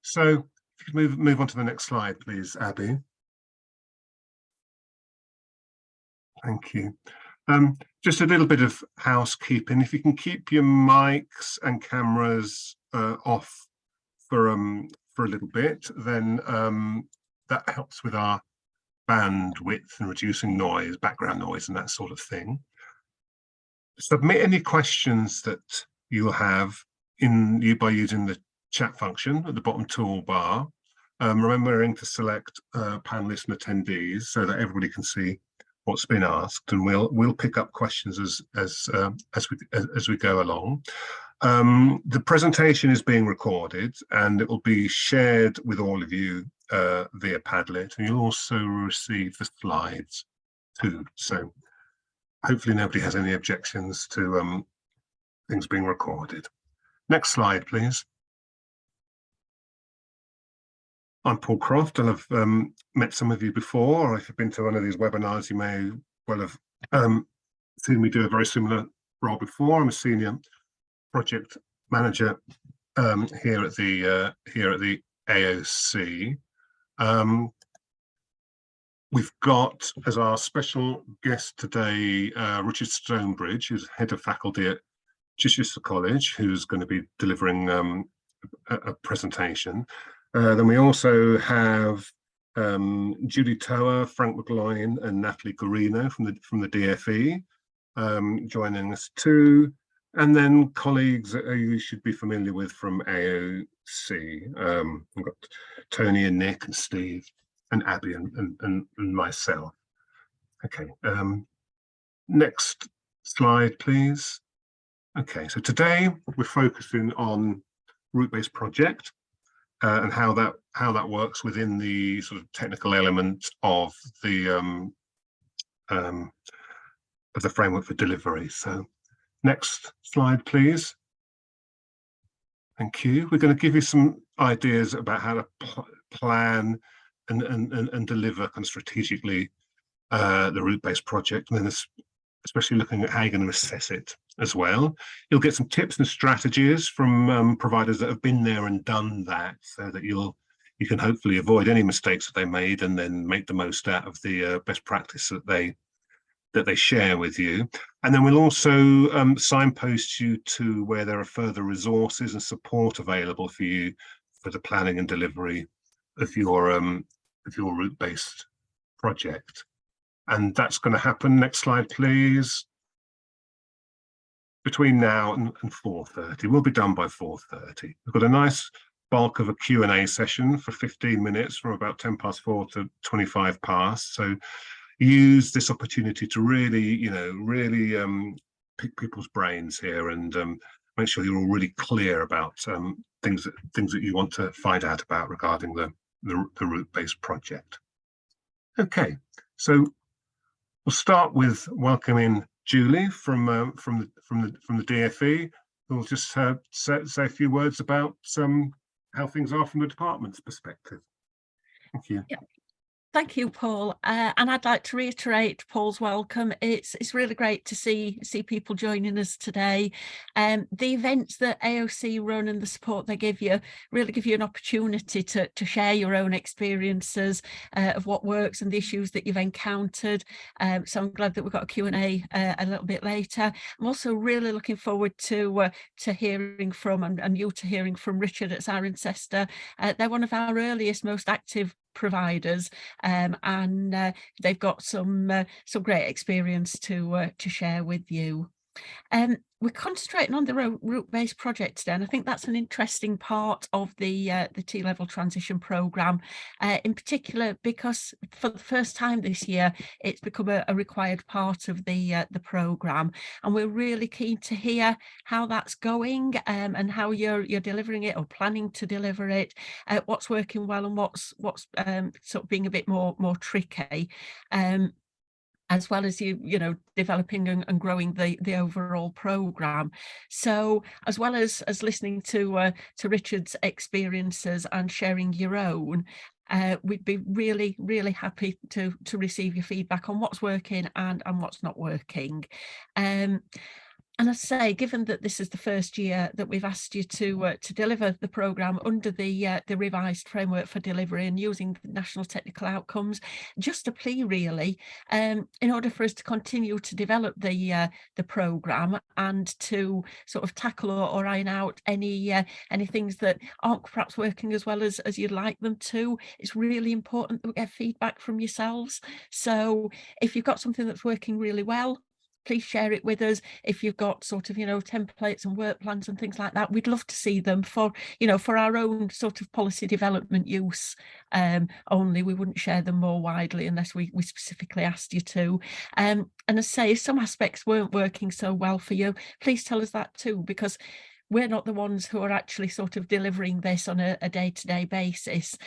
So if you could move on to the next slide, please, Abby. Thank you. Just a little bit of housekeeping. If you can keep your mics and cameras off for a little bit, then that helps with our bandwidth and reducing noise, background noise, and that sort of thing. Submit any questions that you'll have by using the chat function at the bottom toolbar. Remembering to select panelists and attendees so that everybody can see what's been asked, and we'll pick up questions as we go along. The presentation is being recorded and it will be shared with all of you via Padlet, and you'll also receive the slides too. So hopefully nobody has any objections to things being recorded. Next slide, please. I'm Paul Croft, and I've met some of you before, or if you've been to one of these webinars, you may well have seen me do a very similar role before. I'm a senior project manager here at the AOC. We've got as our special guest today Richard Stonebridge, who's head of faculty at Chichester College, who's going to be delivering a presentation. Then we also have Julie Tower, Frank McGloin, and Natalie Guarino from the DFE joining us too, and then colleagues you should be familiar with from AOC. We've got Tony and Nick and Steve and Abby and myself. Okay, next slide, please. Okay, so today we're focusing on route-based project. And how that works within the sort of technical element of the framework for delivery. So next slide, please. Thank you. We're going to give you some ideas about how to plan and deliver kind of strategically the route-based project, and then especially looking at how you're going to assess it as well. You'll get some tips and strategies from providers that have been there and done that, so that you can hopefully avoid any mistakes that they made and then make the most out of the best practice that they share with you. And then we'll also signpost you to where there are further resources and support available for you for the planning and delivery of your route-based project. And that's going to happen. Next slide, please. Between now and 4:30. We'll be done by 4:30. We've got a nice bulk of a Q&A session for 15 minutes from about 4:10 to 25 past. So use this opportunity to really pick people's brains here and make sure you're all really clear about things that you want to find out about regarding the route-based project. Okay, so we'll start with welcoming Julie from the DFE, who will just say a few words about how things are from the department's perspective. Thank you. Yeah. Thank you, Paul. And I'd like to reiterate Paul's welcome. It's really great to see people joining us today. The events that AOC run and the support they give you really give you an opportunity to share your own experiences of what works and the issues that you've encountered. So I'm glad that we've got a Q&A a little bit later. I'm also really looking forward to hearing from and you to hearing from Richard at Cirencester. They're one of our earliest, most active providers, and they've got some great experience to share with you. We're concentrating on the route-based project today, and I think that's an interesting part of the T-level transition programme, in particular because for the first time this year it's become a required part of the programme, and we're really keen to hear how that's going and how you're delivering it or planning to deliver it, what's working well and what's sort of being a bit more tricky. As well as you developing and growing the overall programme. So as well as listening to Richard's experiences and sharing your own, we'd be really happy to receive your feedback on what's working and what's not working. And I say, given that this is the first year that we've asked you to deliver the programme under the revised framework for delivery and using the national technical outcomes, just a plea really, in order for us to continue to develop the programme and to sort of tackle or iron out any things that aren't perhaps working as well as you'd like them to. It's really important that we get feedback from yourselves. So if you've got something that's working really well, please share it with us. If you've got sort of, templates and work plans and things like that, we'd love to see them for, for our own sort of policy development use only. We wouldn't share them more widely unless we specifically asked you to. And as I say, if some aspects weren't working so well for you, please tell us that too, because we're not the ones who are actually sort of delivering this on a day-to-day basis.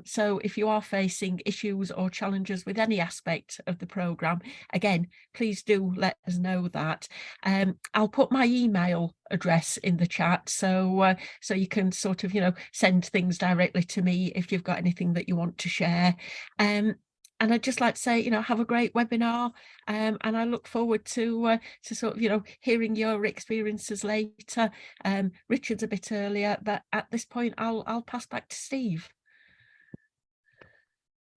So if you are facing issues or challenges with any aspect of the programme, again, please do let us know that. I'll put my email address in the chat, so you can sort of, send things directly to me if you've got anything that you want to share. And I'd just like to say, have a great webinar, and I look forward to sort of, hearing your experiences later. Richard's a bit earlier, but at this point, I'll pass back to Steve.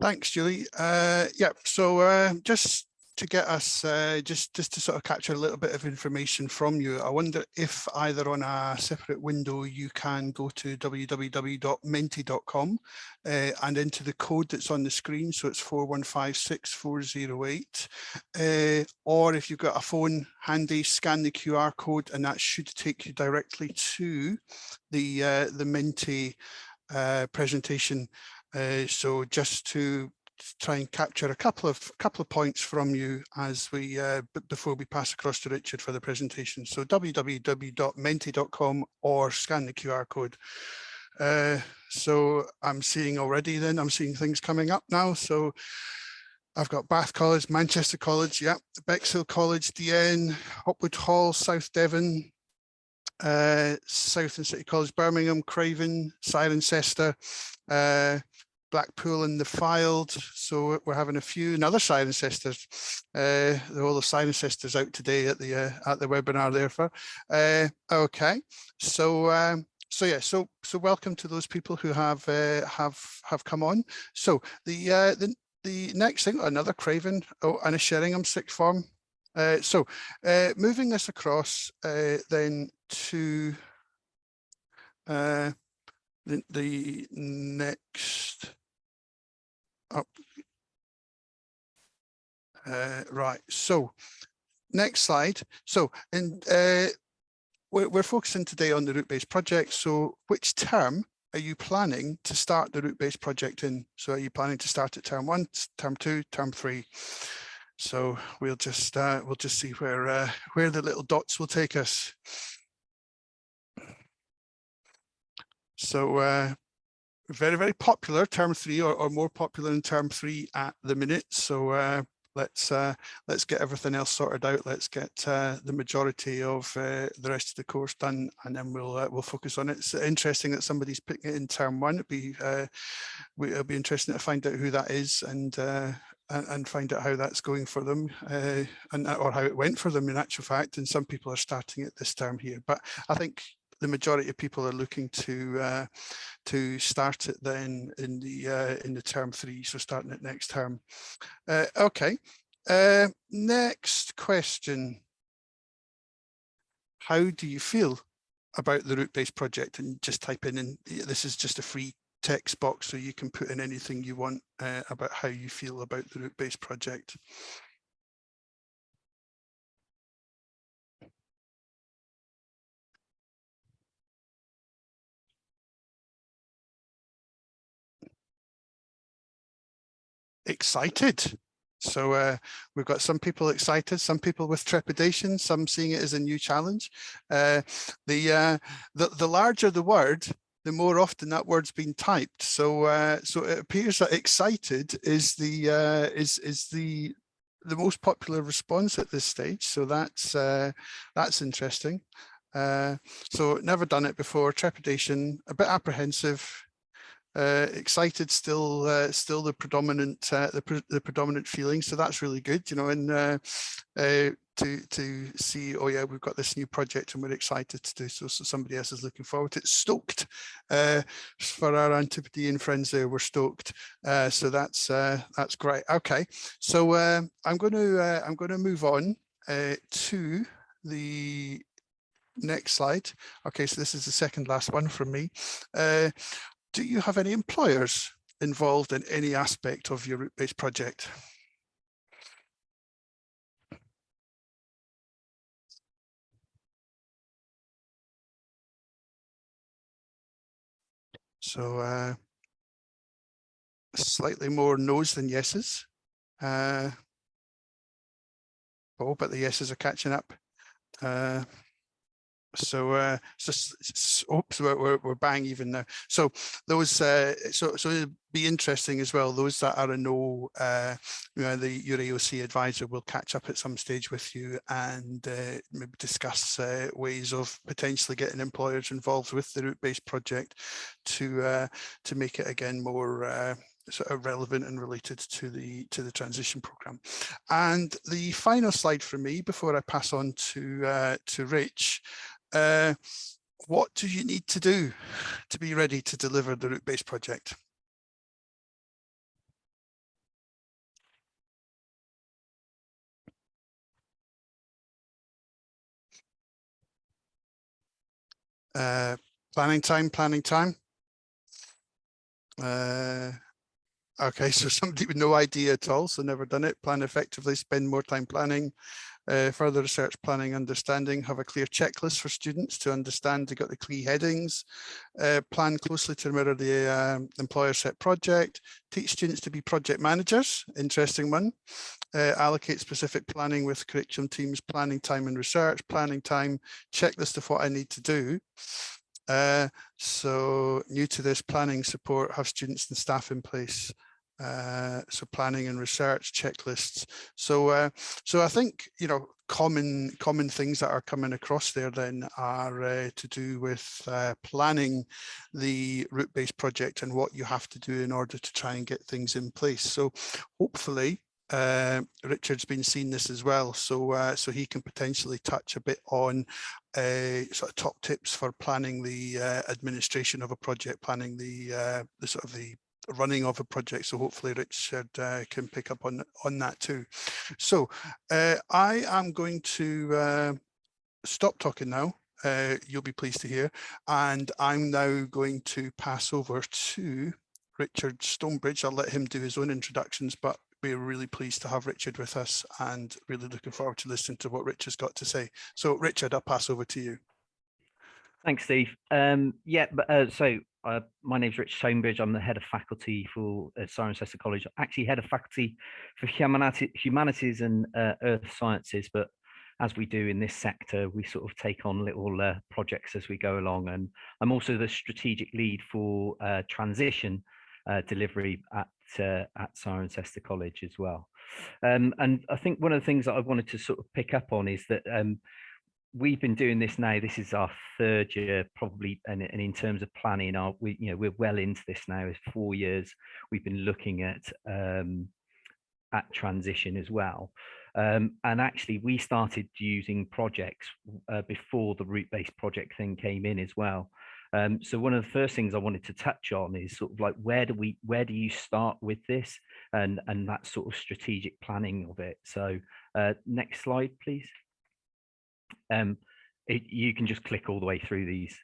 Thanks, Julie. Yeah, so just to get us, just to sort of capture a little bit of information from you, I wonder if either on a separate window you can go to www.menti.com and into the code that's on the screen, so it's 4156408, or if you've got a phone handy, scan the QR code and that should take you directly to the Menti presentation. So just to try and capture a couple of points from you as we before we pass across to Richard for the presentation. So www.menti.com or scan the QR code. So I'm seeing things coming up now. So I've got Bath College, Manchester College, yeah, Bexhill College, DN, Hopwood Hall, South Devon, South and City College, Birmingham, Craven, Cirencester, Blackpool and the Fylde. So we're having a few, and other Cirencesters. All the Cirencesters out today at the webinar there for. Okay, so yeah, so welcome to those people who have come on. So the next thing, another Craven, and a Sheringham sixth form. So moving this across then to the next up. Right, so next slide. So we're focusing today on the route-based project. So which term are you planning to start the route-based project in? So are you planning to start at term 1, term 2, term 3? So we'll just see where the little dots will take us. So very, very popular term 3, or more popular in term 3 at the minute. So let's get everything else sorted out. Let's get the majority of the rest of the course done, and then we'll focus on it. It's interesting that somebody's picking it in term 1. It'll be interesting to find out who that is and find out how that's going for them, or how it went for them in actual fact. And some people are starting it this term here, but I think the majority of people are looking to start it then in the term 3, so starting it next term. Okay, next question. How do you feel about the route-based project? And just type in, and this is just a free text box, so you can put in anything you want about how you feel about the route-based project. Excited. So we've got some people excited, some people with trepidation, some seeing it as a new challenge. The larger the word, the more often that word's been typed. So so it appears that excited is the most popular response at this stage. So that's interesting. So never done it before. Trepidation, a bit apprehensive. Excited, still the predominant feeling, so that's really good, and to see, oh yeah, we've got this new project and we're excited to do so. So somebody else is looking forward to it. Stoked for our Antipodean friends there. We're stoked. So that's great. Okay, so I'm going to move on to the next slide. Okay, so this is the second last one from me. Do you have any employers involved in any aspect of your route-based project? So slightly more no's than yeses. Oh, but the yeses are catching up. Oops, we're bang even now. So those, so it'll be interesting as well. Those that are a no, your AOC advisor will catch up at some stage with you and maybe discuss ways of potentially getting employers involved with the route-based project to make it again more sort of relevant and related to the transition program. And the final slide for me before I pass on to Rich. What do you need to do to be ready to deliver the route-based project? Planning time. Okay, so somebody with no idea at all, so never done it. Plan effectively, spend more time planning. Further research, planning, understanding, have a clear checklist for students to understand they got the key headings, plan closely to mirror the employer set project, teach students to be project managers, interesting one, allocate specific planning with curriculum teams, planning time and research, planning time, checklist of what I need to do. So new to this, planning support, have students and staff in place. So planning and research checklists. So so I think, you know, common things that are coming across there then are to do with planning the route-based project and what you have to do in order to try and get things in place. So hopefully Richard's been seeing this as well, so so he can potentially touch a bit on sort of top tips for planning the administration of a project, planning the sort of the running of a project. So hopefully Richard can pick up on that too. So I am going to stop talking now. You'll be pleased to hear, and I'm now going to pass over to Richard Stonebridge. I'll let him do his own introductions, but we're really pleased to have Richard with us and really looking forward to listening to what Richard's got to say. So Richard, I'll pass over to you. Thanks, Steve. My name's Richard Stonebridge. I'm the head of faculty for Cirencester College, actually head of faculty for humanities and earth sciences. But as we do in this sector, we sort of take on little projects as we go along. And I'm also the strategic lead for transition delivery at Cirencester College as well. And I think one of the things that I wanted to sort of pick up on is that we've been doing this now. This is our third year, probably, and in terms of planning, we're well into this now. It's 4 years. We've been looking at transition as well, and actually we started using projects before the route-based project thing came in as well. So one of the first things I wanted to touch on is sort of like where do you start with this, and that sort of strategic planning of it. So next slide, please. You can just click all the way through these,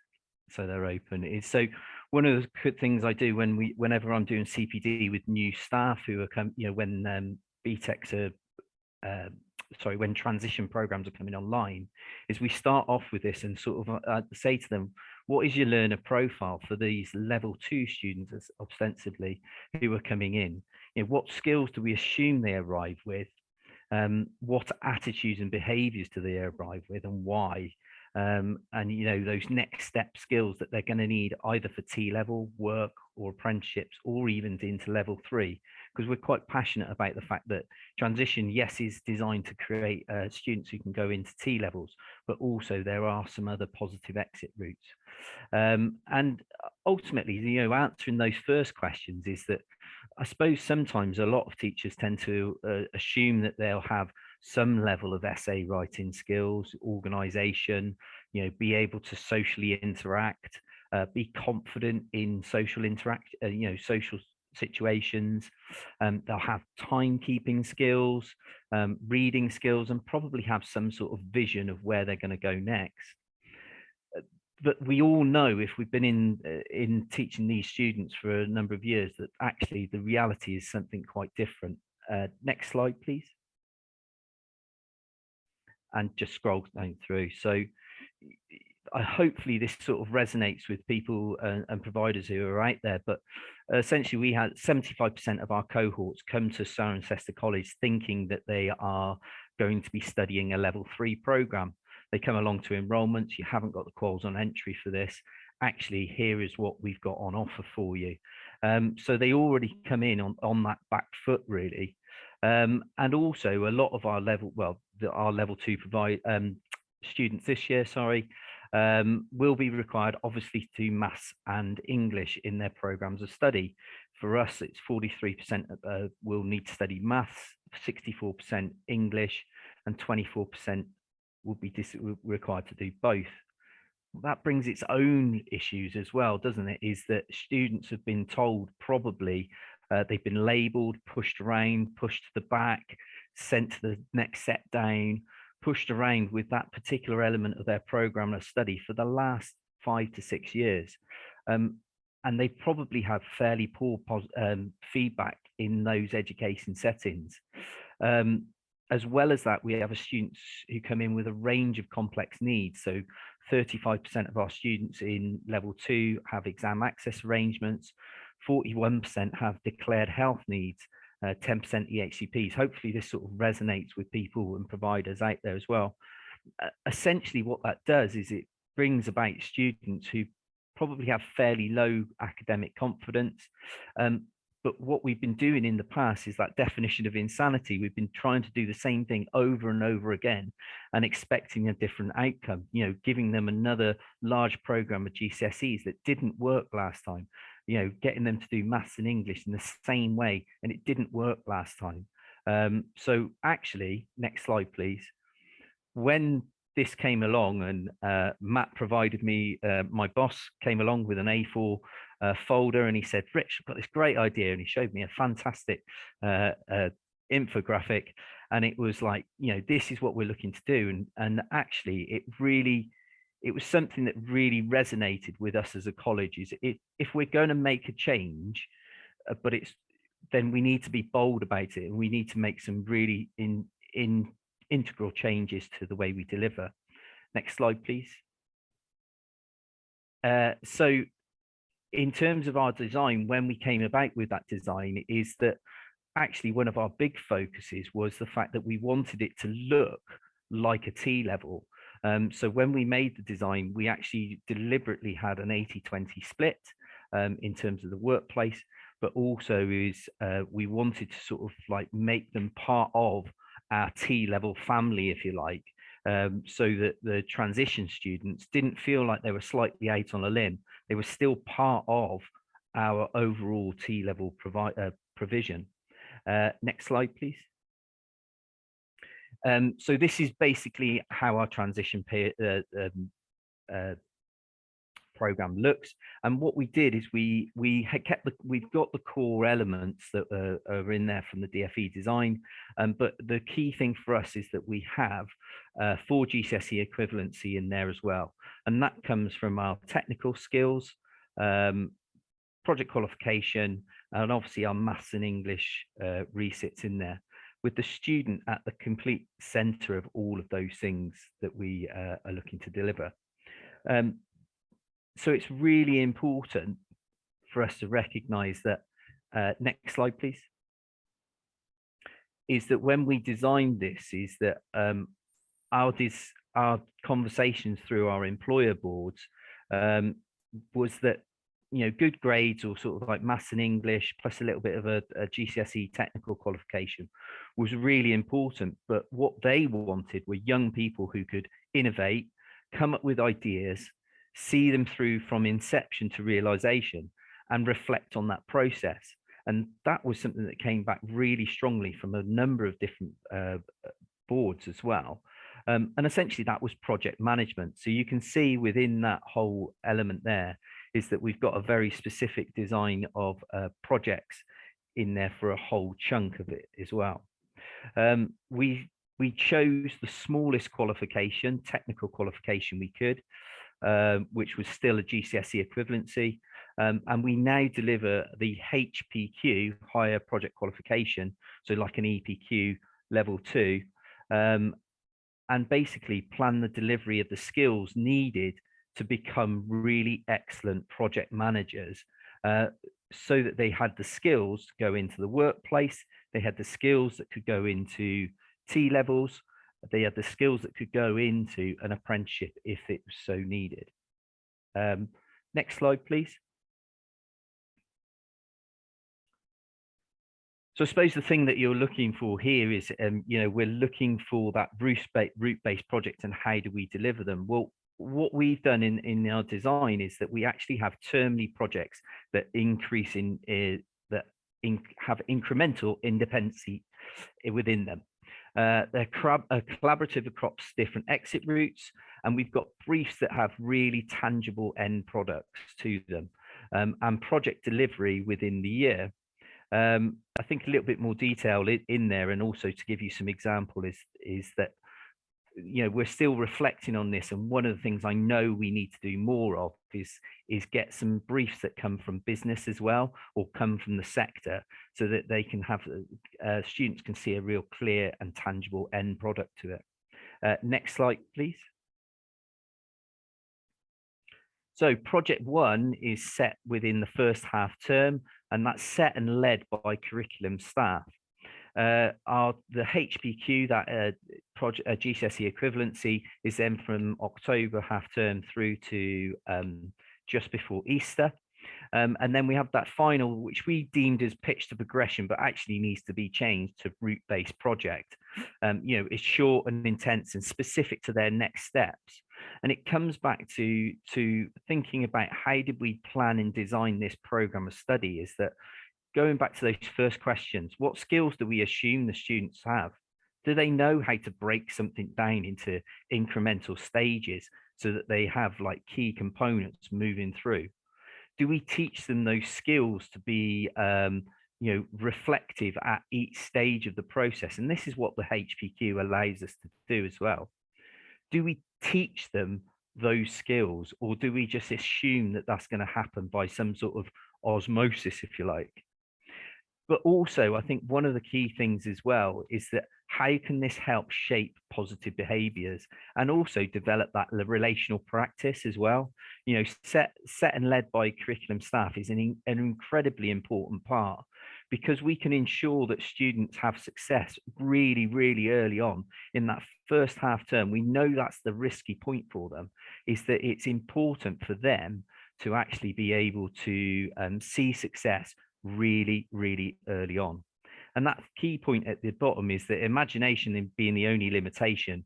so they're open. So one of the good things I do whenever I'm doing CPD with new staff who are when BTECs are when transition programs are coming online, is we start off with this and sort of say to them, what is your learner profile for these level 2 students ostensibly who are coming in? What skills do we assume they arrive with? What attitudes and behaviors do they arrive with, and why? And those next step skills that they're going to need either for T-level work or apprenticeships, or even into level 3, because we're quite passionate about the fact that transition, yes, is designed to create students who can go into T-levels, but also there are some other positive exit routes. And ultimately, answering those first questions is that I suppose sometimes a lot of teachers tend to assume that they'll have some level of essay writing skills, organization, be able to socially interact, be confident in social social situations. They'll have timekeeping skills, reading skills, and probably have some sort of vision of where they're going to go next. But we all know, if we've been in teaching these students for a number of years, that actually the reality is something quite different. Next slide, please. And just scroll down through. So hopefully this sort of resonates with people and providers who are out there. But essentially, we had 75% of our cohorts come to Cirencester College thinking that they are going to be studying a level 3 program. They come along to enrolments. You haven't got the quals on entry for this. Actually, here is what we've got on offer for you. So they already come in on that back foot, really. And also a lot of our our level 2 students this year, will be required, obviously, to do maths and English in their programs of study. For us, it's 43% will need to study maths, 64% English, and 24% will be required to do both. That brings its own issues as well, doesn't it? Is that students have been told, probably they've been labelled, pushed around, pushed to the back, sent to the next set down, pushed around with that particular element of their program of study for the last 5 to 6 years. And they probably have fairly poor feedback in those education settings. As well as that, we have students who come in with a range of complex needs. So 35% of our students in level 2 have exam access arrangements, 41% have declared health needs, 10% EHCPs. Hopefully this sort of resonates with people and providers out there as well. Essentially what that does is it brings about students who probably have fairly low academic confidence. But what we've been doing in the past is that definition of insanity. We've been trying to do the same thing over and over again and expecting a different outcome, giving them another large program of GCSEs that didn't work last time, getting them to do maths and English in the same way, and it didn't work last time. So actually, next slide, please. When this came along and Matt provided me, my boss came along with an A4 folder, and he said, "Rich, I've got this great idea," and he showed me a fantastic infographic, and it was like, this is what we're looking to do. And actually it was something that really resonated with us as a college. Is if we're going to make a change, but then we need to be bold about it, and we need to make some really integral changes to the way we deliver. Next slide, please. So in terms of our design, when we came about with that design, is that actually one of our big focuses was the fact that we wanted it to look like a T level. So when we made the design, we actually deliberately had an 80-20 split in terms of the workplace, but also we wanted to sort of like make them part of our T-level family, if you like, so that the transition students didn't feel like they were slightly out on a limb. They were still part of our overall T-level provision. Next slide, please. So this is basically how our transition program looks, and what we did is we've got the core elements that are in there from the DFE design, but the key thing for us is that we have 4 GCSE equivalency in there as well, and that comes from our technical skills, project qualification, and obviously our maths and English resits in there, with the student at the complete center of all of those things that we are looking to deliver. So it's really important for us to recognize that, next slide, please, is that when we designed this, is that our conversations through our employer boards was that, good grades or sort of like maths and English plus a little bit of a GCSE technical qualification was really important. But what they wanted were young people who could innovate, come up with ideas, see them through from inception to realization, and reflect on that process. And that was something that came back really strongly from a number of different boards as well. And essentially that was project management. So you can see within that whole element there is that we've got a very specific design of projects in there for a whole chunk of it as well. We chose the smallest qualification, technical qualification we could, which was still a GCSE equivalency. And we now deliver the HPQ, higher project qualification, so like an EPQ level 2, and basically plan the delivery of the skills needed to become really excellent project managers, so that they had the skills to go into the workplace, they had the skills that could go into T-levels, they had the skills that could go into an apprenticeship if it was so needed. Next slide, please. So I suppose the thing that you're looking for here is, we're looking for that route-based project, and how do we deliver them? Well, what we've done in our design is that we actually have termly projects that increase have incremental independency within them. They're collaborative across different exit routes, and we've got briefs that have really tangible end products to them, and project delivery within the year. I think a little bit more detail in there, and also to give you some example is that we're still reflecting on this, and one of the things I know we need to do more of is get some briefs that come from business as well, or come from the sector, so that they can have students can see a real clear and tangible end product to it. Next slide, please. So project 1 is set within the first half term, and that's set and led by curriculum staff. The HPQ, that project GCSE equivalency, is then from October half term through to just before Easter. And then we have that final, which we deemed as pitch to progression, but actually needs to be changed to route-based project. It's short and intense and specific to their next steps. And it comes back to thinking about how did we plan and design this program of study, is that going back to those first questions, what skills do we assume the students have? Do they know how to break something down into incremental stages so that they have like key components moving through? Do we teach them those skills to be reflective at each stage of the process? And this is what the HPQ allows us to do as well. Do we teach them those skills, or do we just assume that that's going to happen by some sort of osmosis, if you like? But also, I think one of the key things as well is that how can this help shape positive behaviors, and also develop that relational practice as well? Set and led by curriculum staff is an incredibly important part, because we can ensure that students have success really, really early on in that first half term. We know that's the risky point for them, is that it's important for them to actually be able to see success really, really early on. And that key point at the bottom is that imagination being the only limitation.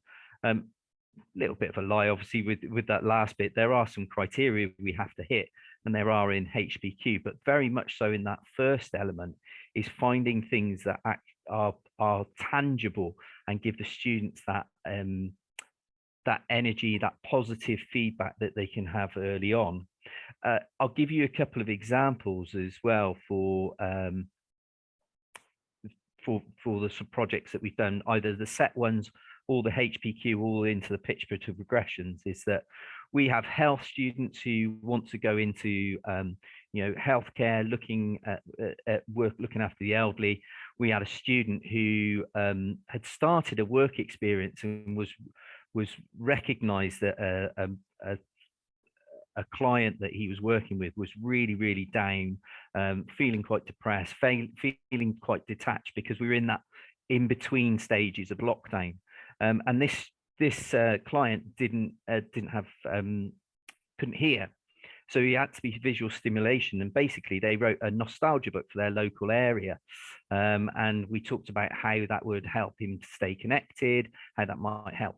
Little bit of a lie, obviously, with that last bit. There are some criteria we have to hit, and there are in HPQ, but very much so in that first element is finding things that are tangible and give the students that that energy, that positive feedback that they can have early on. I'll give you a couple of examples as well for the projects that we've done, either the set ones or the HPQ, all into the pitch to progressions. Is that we have health students who want to go into healthcare, looking at work, looking after the elderly. We had a student who had started a work experience and was recognized that a client that he was working with was really, really down, feeling quite depressed, feeling quite detached, because we were in that in between stages of lockdown. And this client couldn't hear, so he had to be visual stimulation. And basically, they wrote a nostalgia book for their local area, and we talked about how that would help him to stay connected, how that might help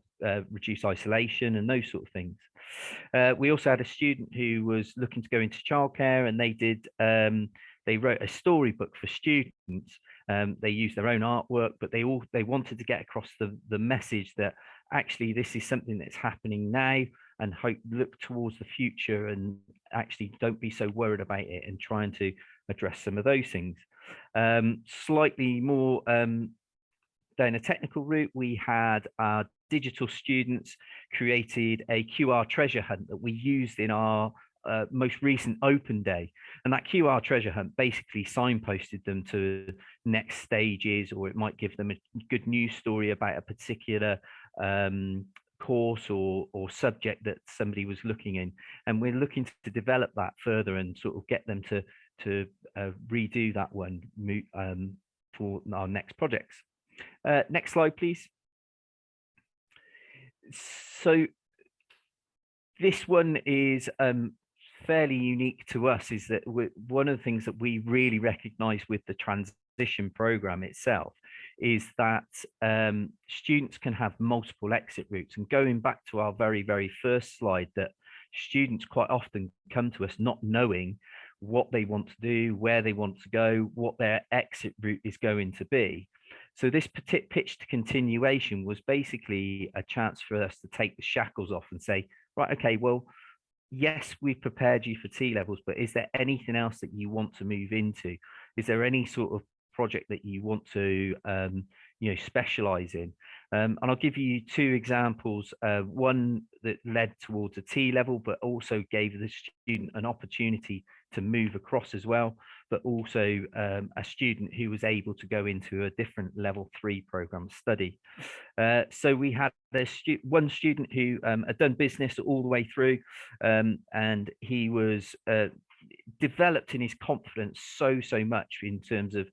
reduce isolation and those sort of things. We also had a student who was looking to go into childcare, and they did they wrote a storybook for students. They used their own artwork, but they wanted to get across the message that actually this is something that's happening now, and look towards the future, and actually don't be so worried about it, and trying to address some of those things. Slightly more down a technical route, we had our digital students created a QR treasure hunt that we used in our most recent open day, and that QR treasure hunt basically signposted them to next stages, or it might give them a good news story about a particular course or subject that somebody was looking in. And we're looking to develop that further and sort of get them to redo that one for our next projects. Next slide, please. So this one is fairly unique to us, is that one of the things that we really recognize with the transition program itself is that students can have multiple exit routes. And going back to our very first slide, that students quite often come to us not knowing what they want to do, where they want to go, what their exit route is going to be. So this pitch to continuation was basically a chance for us to take the shackles off and say, right, okay, well, yes, we've prepared you for T-levels, but is there anything else that you want to move into? Is there any sort of project that you want to specialize in? And I'll give you two examples. One that led towards a T-level, but also gave the student an opportunity to move across as well, but also a student who was able to go into a different level 3 program study. So we had one student who had done business all the way through, and he was developed in his confidence so much in terms of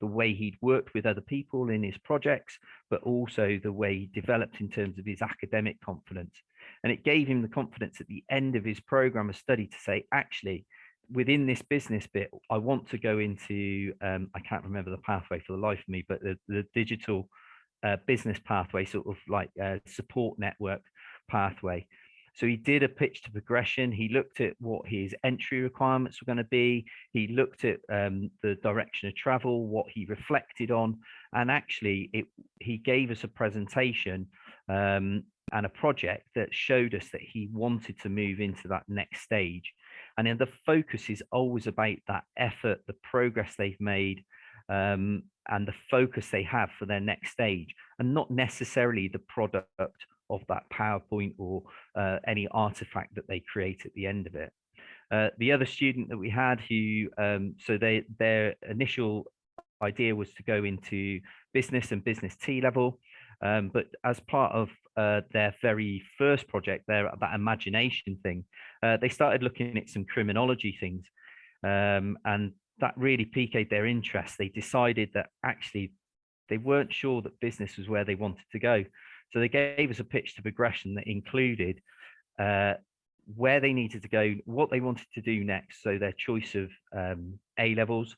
the way he'd worked with other people in his projects, but also the way he developed in terms of his academic confidence. And it gave him the confidence at the end of his program of study to say, actually, within this business bit, I want to go into, I can't remember the pathway for the life of me, but the digital business pathway, sort of like a support network pathway. So he did a pitch to progression. He looked at what his entry requirements were going to be. He looked at the direction of travel, what he reflected on, and actually he gave us a presentation and a project that showed us that he wanted to move into that next stage. And then the focus is always about that effort, the progress they've made, and the focus they have for their next stage, and not necessarily the product of that PowerPoint or any artifact that they create at the end of it. The other student that we had who, so their initial idea was to go into business and business T-level, but as part of their very first project, that imagination thing, they started looking at some criminology things, and that really piqued their interest. They decided that actually they weren't sure that business was where they wanted to go. So they gave us a pitch to progression that included where they needed to go, what they wanted to do next, so their choice of A-levels.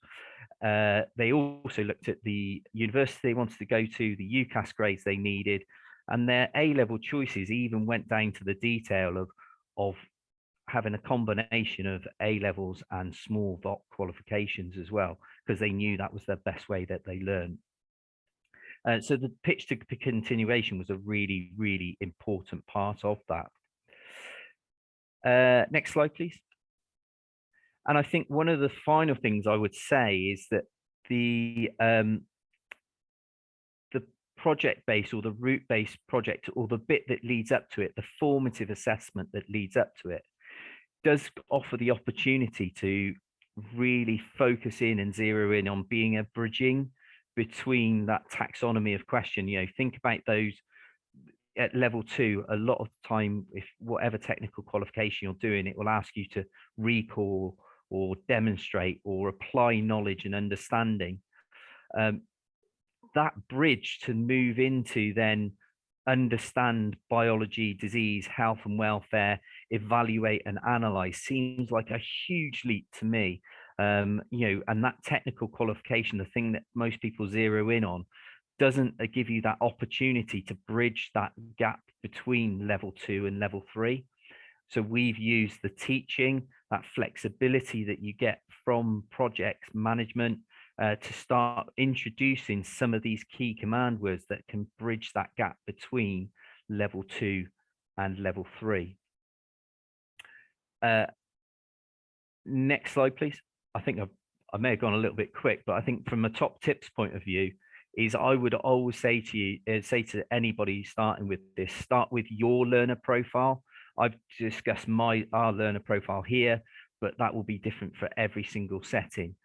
They also looked at the university they wanted to go to, the UCAS grades they needed, and their A-level choices even went down to the detail of having a combination of A-levels and small VOC qualifications as well, because they knew that was the best way that they learned. So the pitch to continuation was a really important part of that. Next slide, please. And I think one of the final things I would say is that the project-based or the route-based project, or the bit that leads up to it, the formative assessment that leads up to it, does offer the opportunity to really focus in and zero in on being a bridging between that taxonomy of question. Think about those at level 2. A lot of the time, if whatever technical qualification you're doing, it will ask you to recall or demonstrate or apply knowledge and understanding. That bridge to move into then understand biology, disease, health and welfare, evaluate and analyze seems like a huge leap to me. And that technical qualification, the thing that most people zero in on, doesn't give you that opportunity to bridge that gap between level 2 and level 3. So we've used the teaching, that flexibility that you get from project management to start introducing some of these key command words that can bridge that gap between level 2 and level 3. Next slide, please. I think I may have gone a little bit quick, but I think from a top tips point of view, is I would always say to you, say to anybody starting with this, start with your learner profile. I've discussed our learner profile here, but that will be different for every single setting.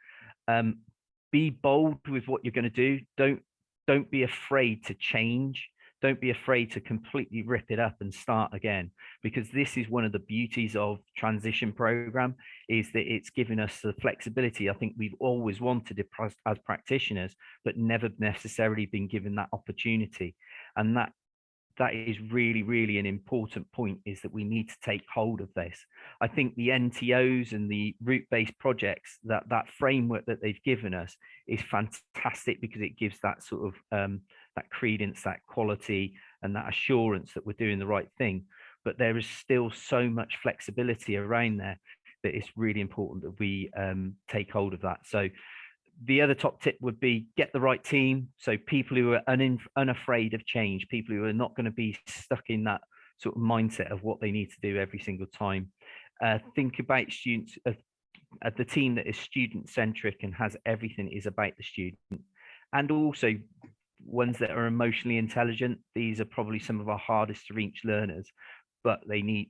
Be bold with what you're going to do. Don't be afraid to change. Don't be afraid to completely rip it up and start again, because this is one of the beauties of transition program, is that it's given us the flexibility I think we've always wanted it as practitioners, but never necessarily been given that opportunity. And that is really, really an important point, is that we need to take hold of this. I think the NTOs and the route-based projects, that framework that they've given us is fantastic, because it gives that sort of that credence, that quality, and that assurance that we're doing the right thing. But there is still so much flexibility around there that it's really important that we take hold of that. So the other top tip would be get the right team. So people who are unafraid of change, people who are not going to be stuck in that sort of mindset of what they need to do every single time. Think about students, the team that is student centric and has everything is about the student, and also ones that are emotionally intelligent. These are probably some of our hardest to reach learners, but they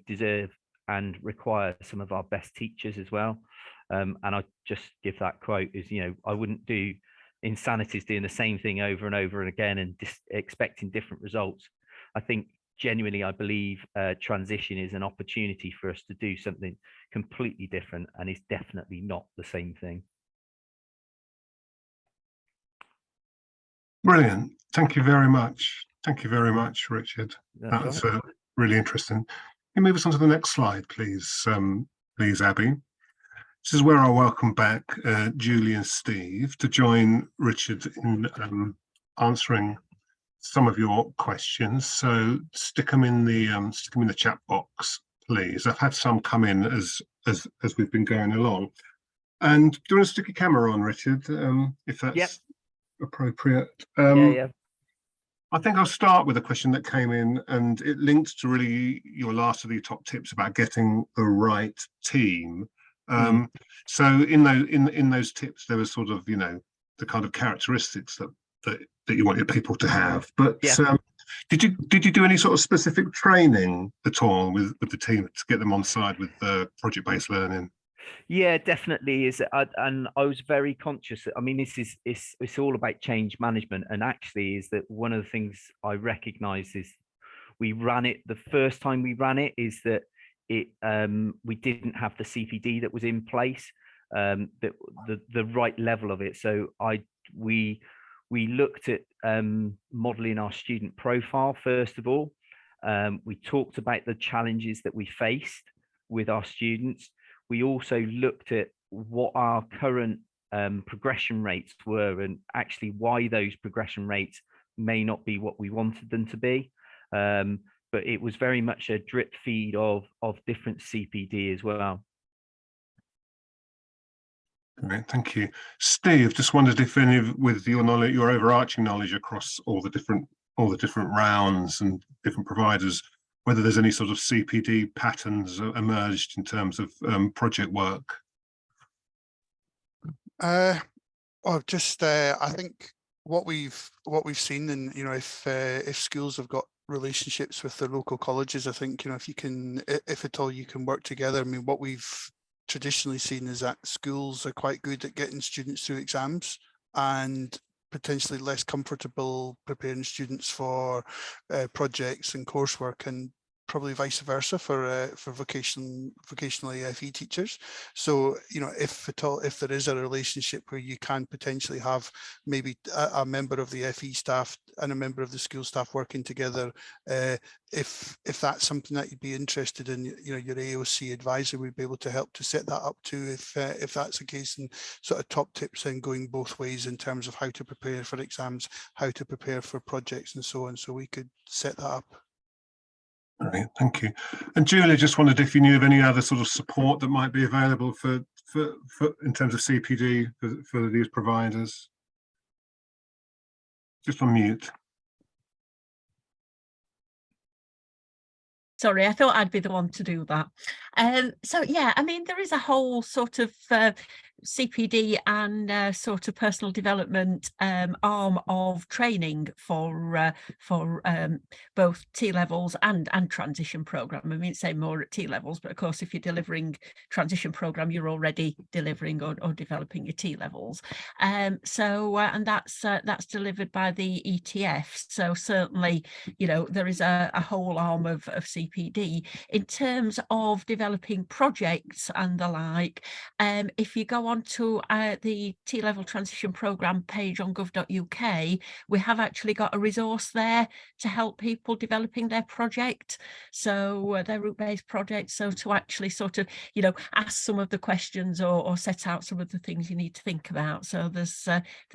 deserve and require some of our best teachers as well. And I just give that quote is, I wouldn't do Insanity's doing the same thing over and over and again and expecting different results. I think genuinely, I believe transition is an opportunity for us to do something completely different, and it's definitely not the same thing. Brilliant. Thank you very much. Thank you very much, Richard. That's That's really interesting. Can you move us on to the next slide, please, please, Abby? This is where I welcome back Julie and Steve to join Richard in answering some of your questions. So stick them in the chat box, please. I've had some come in as we've been going along. And do you want to stick your camera on, Richard, if that's appropriate? yeah. I think I'll start with a question that came in, and it links to really your last of the top tips about getting the right team. So in those tips, there was sort of, the kind of characteristics that you want your people to have. But did you do any sort of specific training at all with the team to get them on side with project-based learning? Yeah, definitely. And I was very conscious. I mean, it's all about change management, and actually, is that one of the things I recognise is we ran it the first time we ran it is that we didn't have the CPD that was in place, that the right level of it. So we looked at modelling our student profile first of all. We talked about the challenges that we faced with our students. We also looked at what our current progression rates were, and actually why those progression rates may not be what we wanted them to be. But it was very much a drip feed of different CPD as well. Great, thank you. Steve, just wondered if with your knowledge, your overarching knowledge across all the different rounds and different providers, whether there's any sort of CPD patterns emerged in terms of project work? I think what we've seen, and if schools have got relationships with their local colleges, I think if at all you can work together. I mean, what we've traditionally seen is that schools are quite good at getting students through exams and potentially less comfortable preparing students for projects and coursework, and probably vice versa for vocational AFE teachers. So if there is a relationship where you can potentially have maybe a member of the FE staff and a member of the school staff working together, if that's something that you'd be interested in, your AOC advisor would be able to help to set that up too, if that's the case. And sort of top tips then going both ways in terms of how to prepare for exams, how to prepare for projects and so on. So we could set that up. Brilliant, thank you. And Julia, just wondered if you knew of any other sort of support that might be available for in terms of CPD for these providers. Just on mute. Sorry, I thought I'd be the one to do that. So yeah, I mean, there is a whole sort of CPD and sort of personal development arm of training for both T levels and transition program. I mean, say more at T levels, but of course, if you're delivering transition program, you're already delivering or developing your T levels. And that's delivered by the ETF. So certainly, you know, there is a whole arm of CPD in terms of developing projects and the like. If you go on to the T-level transition program page on gov.uk, we have actually got a resource there to help people developing their project, so their route-based project, so to actually sort of, you know, ask some of the questions or set out some of the things you need to think about. So there's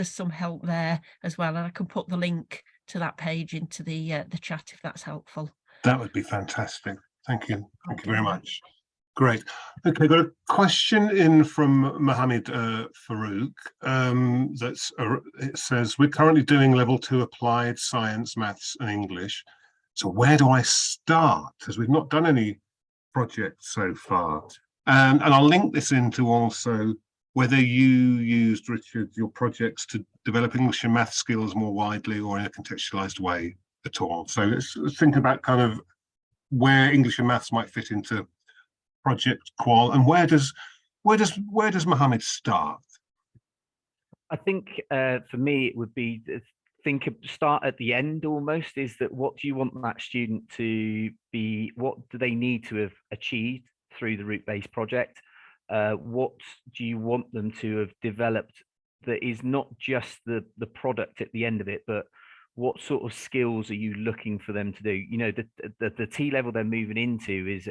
some help there as well, and I can put the link to that page into the chat if that's helpful. That would be fantastic. Thank you. Thank you very much. Great. Okay, got a question in from Mohammed Farouk. It says, we're currently doing level 2 applied science, maths and English. So where do I start? Because we've not done any projects so far. And I'll link this into also whether you used, Richard, your projects to develop English and math skills more widely or in a contextualized way at all. So let's think about kind of where English and maths might fit into project qual, and where does Mohammed start? I think for me it would be start at the end almost. Is that what do you want that student to be? What do they need to have achieved through the route-based project? What do you want them to have developed that is not just the product at the end of it, but what sort of skills are you looking for them to do? You know, the T level they're moving into is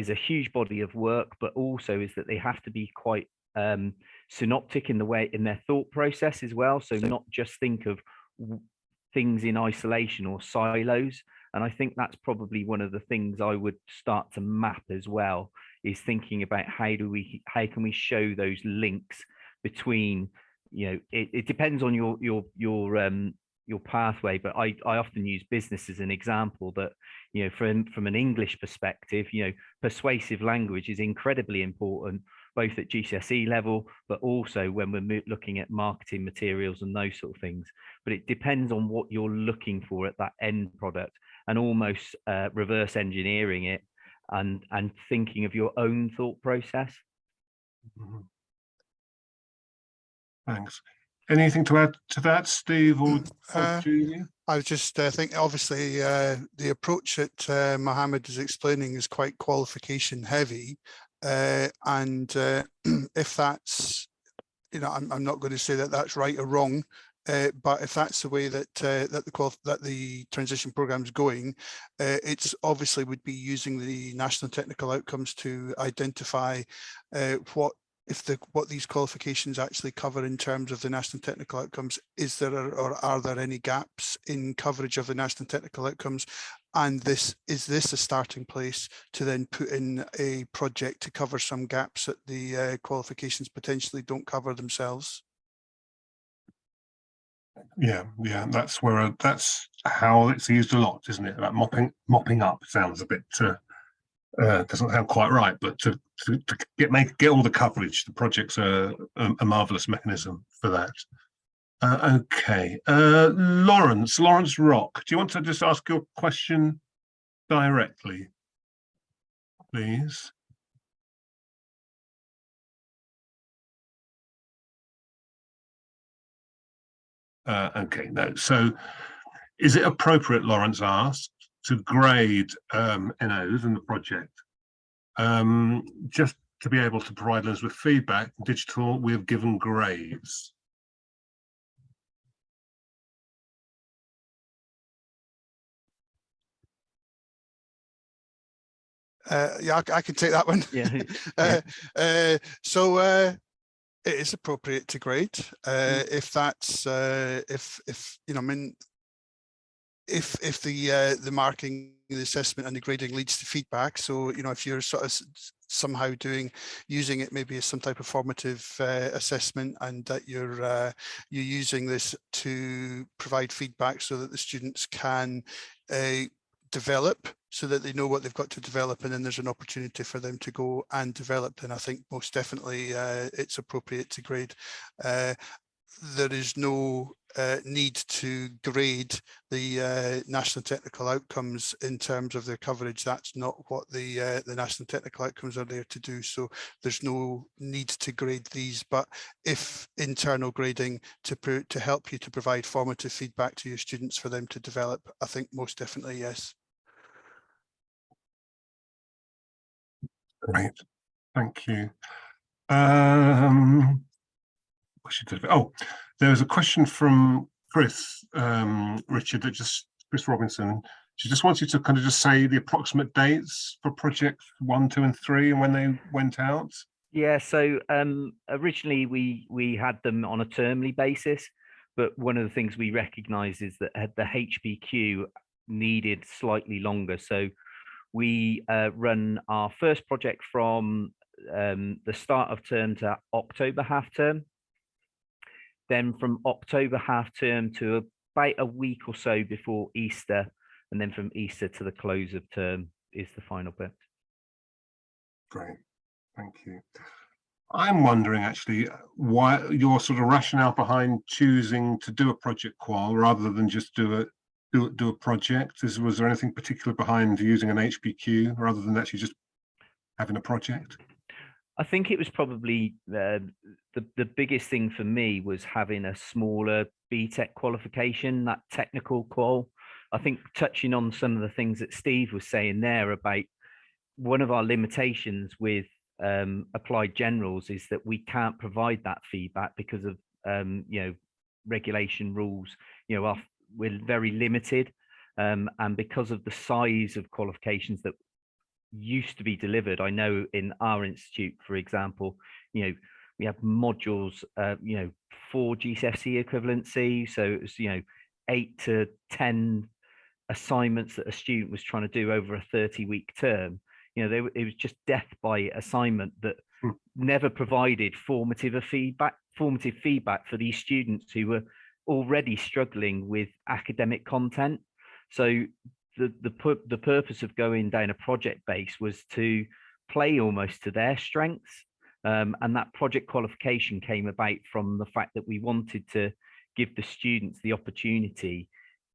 a huge body of work, but also is that they have to be quite synoptic in their thought process as well. So not just think of things in isolation or silos. And I think that's probably one of the things I would start to map as well, is thinking about how can we show those links between, you know, it depends on your pathway, but I often use business as an example. That, you know, from an English perspective, you know, persuasive language is incredibly important, both at GCSE level, but also when we're looking at marketing materials and those sort of things. But it depends on what you're looking for at that end product, and almost reverse engineering it and thinking of your own thought process. Mm-hmm. Thanks. Anything to add to that, Steve or Julia? I was just think obviously the approach that Mohammed is explaining is quite qualification heavy, and if that's, you know, I'm not going to say that that's right or wrong, but if that's the way that that the transition program is going, it's obviously would be using the national technical outcomes to identify what these qualifications actually cover in terms of the national technical outcomes. Is there or are there any gaps in coverage of the national technical outcomes? And is this a starting place to then put in a project to cover some gaps that the qualifications potentially don't cover themselves? Yeah, that's how it's used a lot, isn't it? That mopping up sounds a bit doesn't sound quite right, but to get all the coverage, the project's a marvelous mechanism for that. Okay, Lawrence Rock, do you want to just ask your question directly, please? Okay, no. So, is it appropriate, Lawrence asked, to grade NOs in the project? Just to be able to provide us with feedback, digital, we have given grades. Yeah, I can take that one. Yeah. So it is appropriate to grade if that's if you know, I mean, if the marking, the assessment and the grading leads to feedback. So, you know, if you're sort of somehow using it maybe as some type of formative assessment, and that you're using this to provide feedback so that the students can develop, so that they know what they've got to develop, and then there's an opportunity for them to go and develop, then I think most definitely it's appropriate to grade. There is no need to grade the national technical outcomes in terms of their coverage. That's not what the national technical outcomes are there to do. So there's no need to grade these. But if internal grading to help you to provide formative feedback to your students for them to develop, I think most definitely yes. Great, thank you. Oh, there was a question from Chris, Richard, Chris Robinson. She just wants you to kind of just say the approximate dates for projects 1, 2 and 3 and when they went out. Yeah, so originally we had them on a termly basis, but one of the things we recognise is that the HBQ needed slightly longer. So we run our first project from the start of term to October half term. Then from October half term to about a week or so before Easter, and then from Easter to the close of term is the final bit. Great, thank you. I'm wondering actually why your sort of rationale behind choosing to do a project qual rather than just do a project. Was there anything particular behind using an HBQ rather than actually just having a project? I think it was probably the biggest thing for me was having a smaller BTEC qualification, that technical qual. I think touching on some of the things that Steve was saying there about one of our limitations with applied generals is that we can't provide that feedback because of you know, regulation rules. You know, we're very limited, and because of the size of qualifications that used to be delivered. I know in our institute, for example, you know, we have modules, you know, 4 GCSE equivalency. So it's, you know, 8 to 10 assignments that a student was trying to do over a 30-week term. You know, it was just death by assignment that never provided formative feedback for these students who were already struggling with academic content. So the purpose of going down a project base was to play almost to their strengths, and that project qualification came about from the fact that we wanted to give the students the opportunity,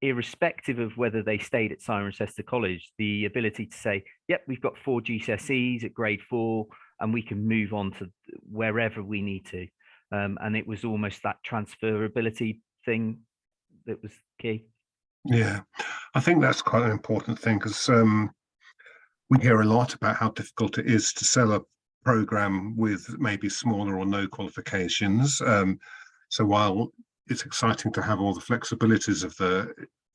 irrespective of whether they stayed at Cirencester College, the ability to say, yep, we've got 4 GCSEs at grade 4 and we can move on to wherever we need to, and it was almost that transferability thing that was key. Yeah, I think that's quite an important thing, because we hear a lot about how difficult it is to sell a program with maybe smaller or no qualifications. So while it's exciting to have all the flexibilities of the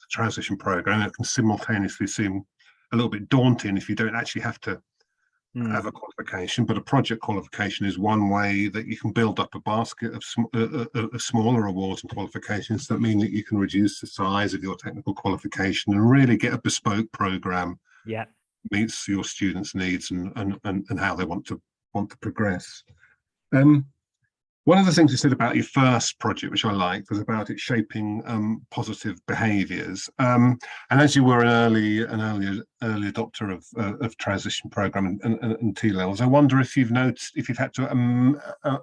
transition program, it can simultaneously seem a little bit daunting if you don't actually have to have a qualification. But a project qualification is one way that you can build up a basket of smaller awards and qualifications that mean that you can reduce the size of your technical qualification and really get a bespoke program meets your students' needs and how they want to progress. One of the things you said about your first project, which I liked, was about it shaping positive behaviours. And as you were an early adopter of transition program and T-levels, I wonder if you've noticed, if you've had to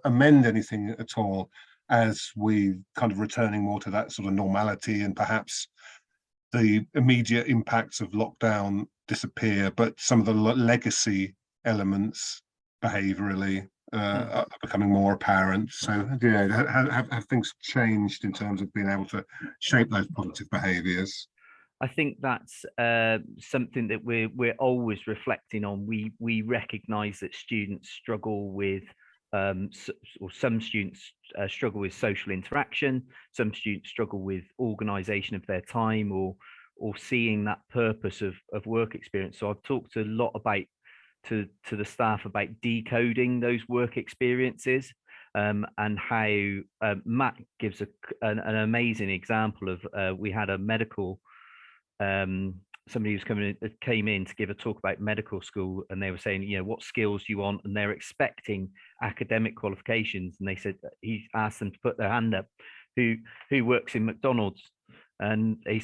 amend anything at all as we kind of returning more to that sort of normality, and perhaps the immediate impacts of lockdown disappear, but some of the legacy elements behaviourally are becoming more apparent. So, yeah, have things changed in terms of being able to shape those positive behaviours? I think that's something that we're always reflecting on. We recognise that students struggle with, or some students struggle with social interaction. Some students struggle with organisation of their time, or seeing that purpose of work experience. So I've talked a lot about to the staff about decoding those work experiences, and how Matt gives an amazing example of, we had a medical somebody who's came in to give a talk about medical school, and they were saying, you know, what skills do you want? And they're expecting academic qualifications. And they said, he asked them to put their hand up, who works in McDonald's, and they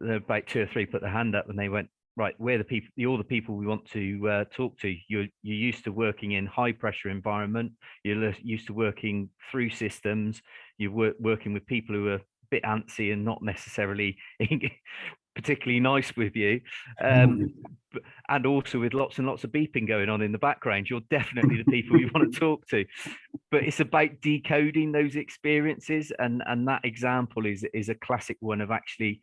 about 2 or 3 put their hand up, and they went, right, we're the people, you're the people we want to talk to. You're used to working in high pressure environment. You're used to working through systems. You're working with people who are a bit antsy and not necessarily particularly nice with you, and also with lots and lots of beeping going on in the background. You're definitely the people you want to talk to. But it's about decoding those experiences, and that example is a classic one of actually,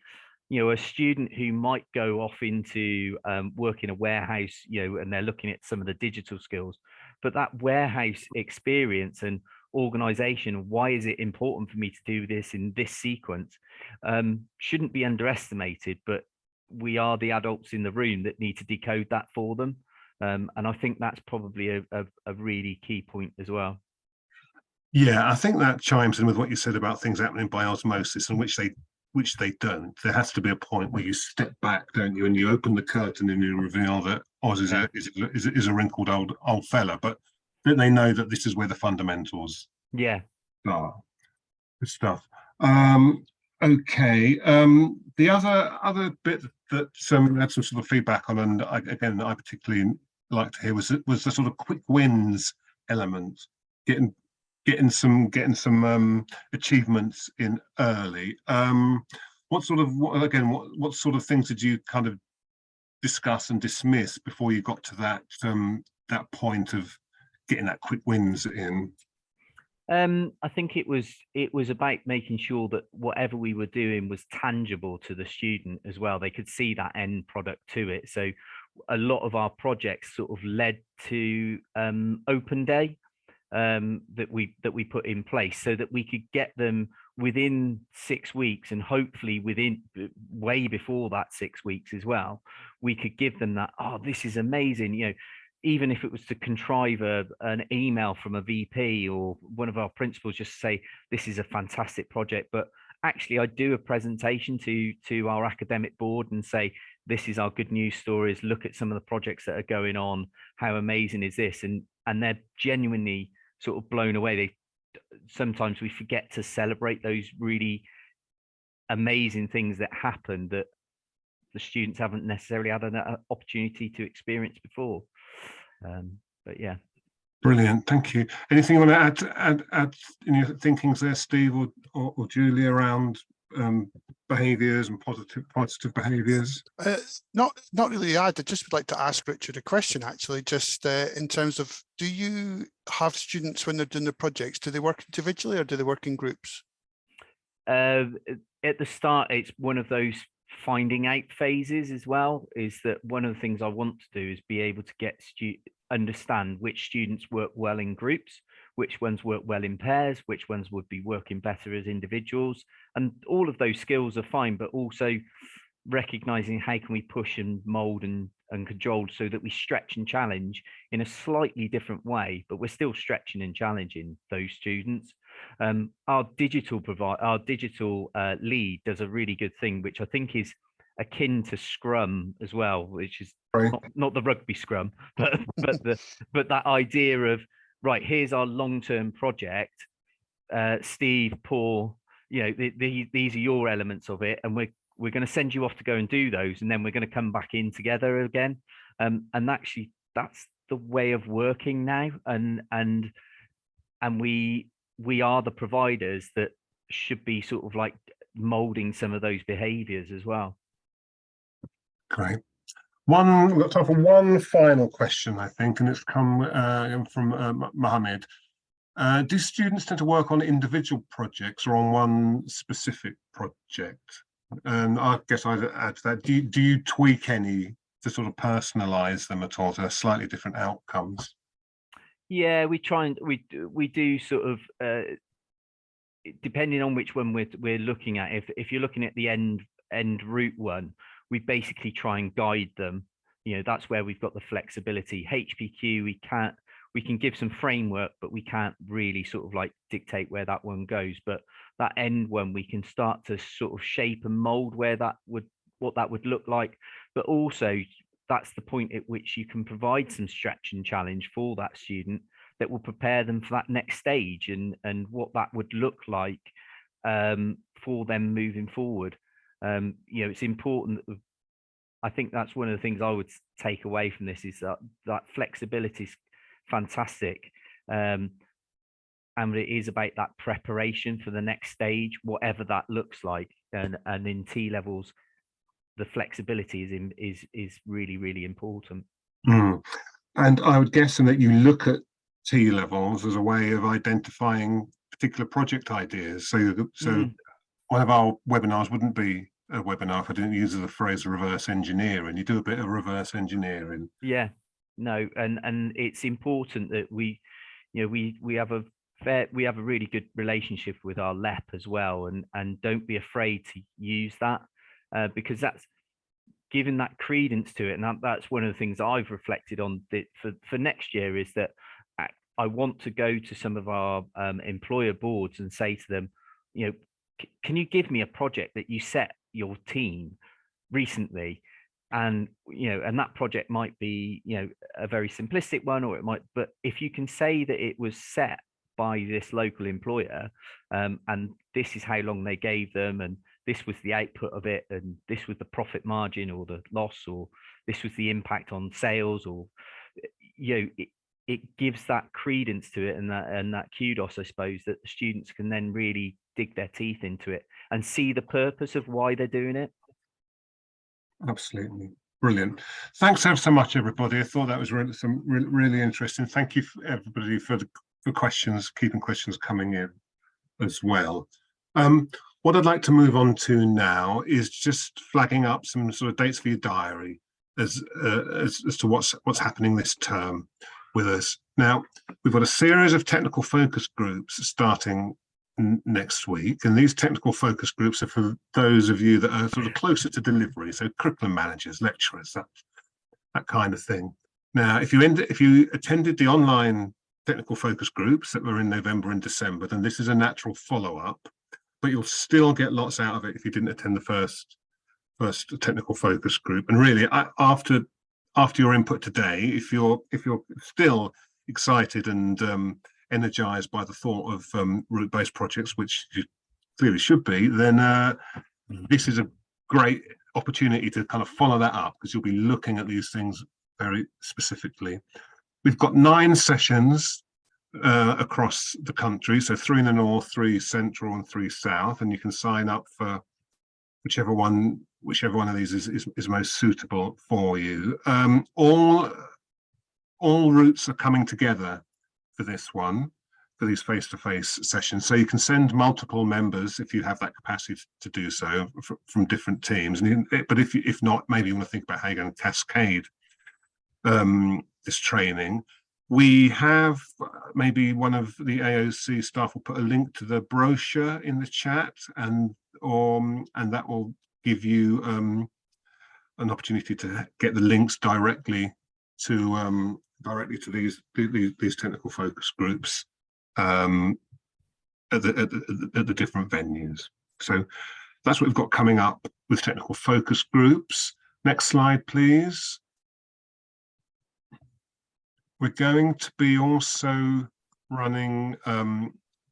you know, a student who might go off into work in a warehouse, you know, and they're looking at some of the digital skills, but that warehouse experience and organization, why is it important for me to do this in this sequence, shouldn't be underestimated. But we are the adults in the room that need to decode that for them, and I think that's probably a really key point as well. Yeah, I think that chimes in with what you said about things happening by osmosis, and which they don't. There has to be a point where you step back, don't you, and you open the curtain and you reveal that Oz is a wrinkled old fella, but that they know that this is where the fundamentals are. Good stuff. Okay. The other bit that we had some sort of feedback on, and I particularly like to hear, was the sort of quick wins element, getting some achievements in early. What sort of things did you kind of discuss and dismiss before you got to that point of getting that quick wins in? I think it was about making sure that whatever we were doing was tangible to the student as well. They could see that end product to it. So a lot of our projects sort of led to open day that we put in place, so that we could get them within 6 weeks, and hopefully within way before that 6 weeks as well. We could give them that, oh, this is amazing, you know, even if it was to contrive an email from a VP or one of our principals, just say, this is a fantastic project, but actually I do a presentation to our academic board and say, this is our good news stories, look at some of the projects that are going on, how amazing is this? And they're genuinely sort of blown away. Sometimes we forget to celebrate those really amazing things that happen that the students haven't necessarily had an opportunity to experience before. But yeah, brilliant, thank you. Anything you want to add in your thinkings there, Steve or Julie, around behaviours and positive behaviours? Not really add. I just would like to ask Richard a question, actually, just in terms of, do you have students when they're doing the projects, do they work individually or do they work in groups? At the start, it's one of those finding out phases as well. Is that one of the things I want to do is be able to get understand which students work well in groups, which ones work well in pairs, which ones would be working better as individuals, and all of those skills are fine, but also recognizing how can we push and mold and control so that we stretch and challenge in a slightly different way, but we're still stretching and challenging those students. Our digital lead does a really good thing, which I think is akin to Scrum as well, which is not the rugby Scrum, but that idea of, right, here's our long-term project, Steve, Paul, you know, these are your elements of it, and we're going to send you off to go and do those, and then we're going to come back in together again. And actually, that's the way of working now, and we are the providers that should be sort of like molding some of those behaviors as well. Great. We've got time for one final question, I think, and it's come from Mohammed. Do students tend to work on individual projects or on one specific project? And I guess I'd add to that, do you tweak any to sort of personalize them at all to slightly different outcomes? Yeah, we try and we do sort of depending on which one we're looking at. If you're looking at the end route one, we basically try and guide them. You know, that's where we've got the flexibility. HPQ, we can give some framework, but we can't really sort of like dictate where that one goes. But that end one, we can start to sort of shape and mold where that would what that would look like, but also that's the point at which you can provide some stretch and challenge for that student that will prepare them for that next stage, and what that would look like for them moving forward. You know, it's important that I think that's one of the things I would take away from this, is that flexibility is fantastic. And it is about that preparation for the next stage, whatever that looks like. And in T levels, the flexibility is really, really important. Mm. And I would guess that you look at T levels as a way of identifying particular project ideas. So one of our webinars wouldn't be a webinar if I didn't use the phrase reverse engineer, and you do a bit of reverse engineering. Yeah, no, and it's important that we have a really good relationship with our LEP as well, and don't be afraid to use that, because that's giving that credence to it. And that's one of the things I've reflected on for next year, is that I want to go to some of our employer boards and say to them, you know, can you give me a project that you set your team recently? And and that project might be a very simplistic one, or it might, but if you can say that it was set by this local employer, and this is how long they gave them, and this was the output of it, and this was the profit margin or the loss, or this was the impact on sales, or it gives that credence to it, and that kudos, I suppose, that the students can then really dig their teeth into it and see the purpose of why they're doing it. Absolutely brilliant. Thanks ever so much, everybody. I thought that was really interesting. Thank you for everybody for questions, keeping questions coming in as well. What I'd like to move on to now is just flagging up some sort of dates for your diary as to what's happening this term with us. Now, we've got a series of technical focus groups starting next week, and these technical focus groups are for those of you that are sort of closer to delivery, so curriculum managers, lecturers, that kind of thing. Now, if you attended the online technical focus groups that were in November and December, then this is a natural follow-up, but you'll still get lots out of it if you didn't attend the first technical focus group. And really, after your input today, if you're still excited and energized by the thought of route-based projects, which you clearly should be, then this is a great opportunity to kind of follow that up, because you'll be looking at these things very specifically. We've got 9 sessions across the country, so 3 in the north, 3 central, and 3 south, and you can sign up for whichever one of these is most suitable for you. All routes are coming together for this one, for these face-to-face sessions, so you can send multiple members if you have that capacity to do so from different teams. But if not, maybe you want to think about how you're going to cascade this training. We have maybe one of the AOC staff will put a link to the brochure in the chat, and that will give you an opportunity to get the links directly to these technical focus groups at the different venues. So that's what we've got coming up with technical focus groups. Next slide, please. We're going to be also running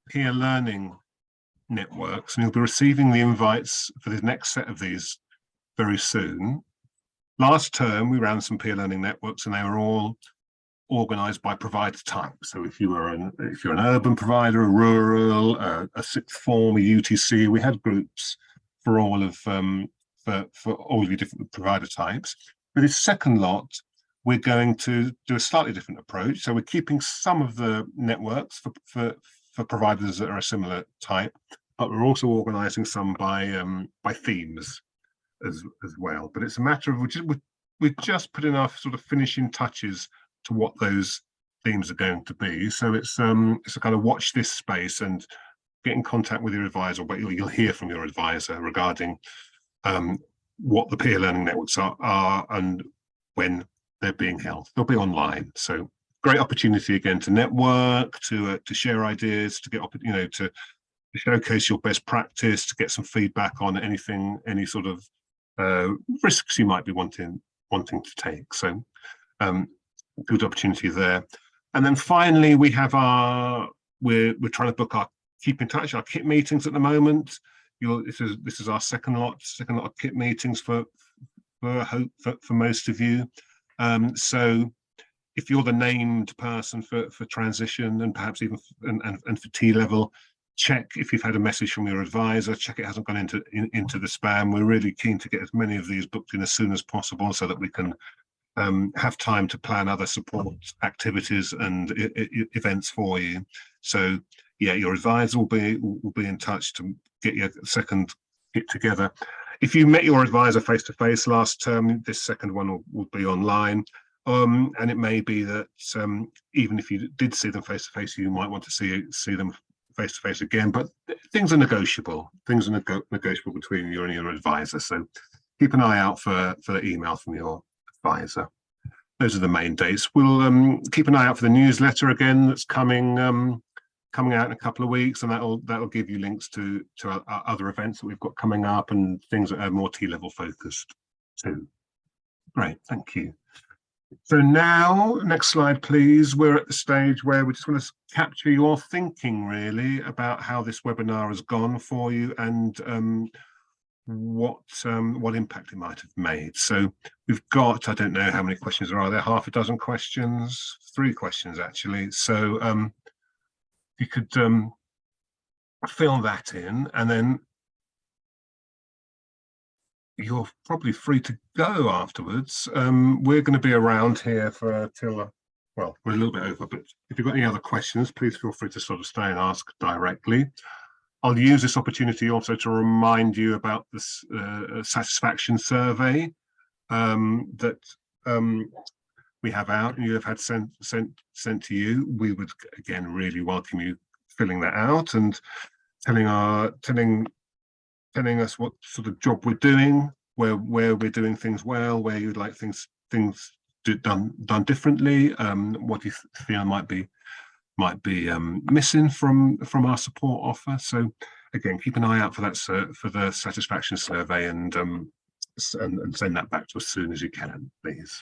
peer learning networks, and you'll be receiving the invites for the next set of these very soon. Last term, we ran some peer learning networks, and they were all organised by provider type. So if you're an urban provider, a rural, a sixth form, a UTC, we had groups for all of for all of your different provider types. But this second lot, we're going to do a slightly different approach. So we're keeping some of the networks for providers that are a similar type, but we're also organising some by themes as well. But it's a matter of we've just put enough sort of finishing touches to what those themes are going to be. So it's a kind of watch this space and get in contact with your advisor, but you'll hear from your advisor regarding what the peer learning networks are and when they're being held. They'll be online. So great opportunity again to network, to share ideas, to get to showcase your best practice, to get some feedback on any sort of risks you might be wanting to take. So good opportunity there. And then finally, we have we're trying to book our keep in touch, our KIP meetings at the moment. This is our second lot of KIP meetings for most of you. So if you're the named person for transition and perhaps even and for T-level, check if you've had a message from your advisor, check it hasn't gone into the spam. We're really keen to get as many of these booked in as soon as possible so that we can have time to plan other support activities and events for you. So yeah, your advisor will be in touch to get your second KIP together. If you met your advisor face to face last term, this second one will be online. And it may be that even if you did see them face to face, you might want to see them face to face again. But things are negotiable. Things are negotiable between you and your advisor. So keep an eye out for the email from your advisor. Those are the main dates. We'll keep an eye out for the newsletter again that's coming out in a couple of weeks, and that'll give you links to our other events that we've got coming up and things that are more T-level focused too. Great, thank you. So now, next slide, please. We're at the stage where we just want to capture your thinking really about how this webinar has gone for you and what impact it might have made. So we've got, I don't know how many questions are there, half a dozen questions, 3 questions actually. So you could fill that in, and then you're probably free to go afterwards. We're going to be around here till well, we're a little bit over, but if you've got any other questions, please feel free to sort of stay and ask directly. I'll use this opportunity also to remind you about this satisfaction survey that we have out and you have had sent to you. We would again really welcome you filling that out and telling us what sort of job we're doing, where we're doing things well, where you'd like things done differently, what you feel might be missing from our support offer. So again, keep an eye out for that for the satisfaction survey and send that back to us as soon as you can, please.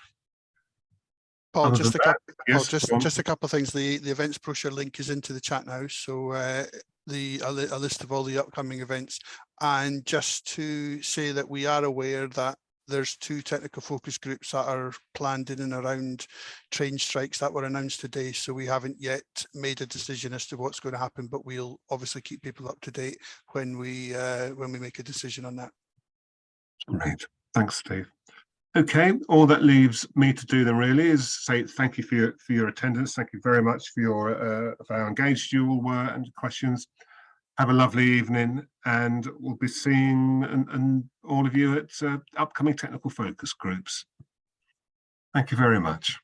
Paul, just a couple. Yes, just a couple of things. The events brochure link is into the chat now, so a list of all the upcoming events, and just to say that we are aware that there's 2 technical focus groups that are planned in and around train strikes that were announced today. So we haven't yet made a decision as to what's going to happen, but we'll obviously keep people up to date when we make a decision on that. Great, thanks, Steve. Okay, all that leaves me to do then really is say thank you for your attendance. Thank you very much for how engaged you all were and questions. Have a lovely evening, and we'll be seeing and all of you at upcoming technical focus groups. Thank you very much.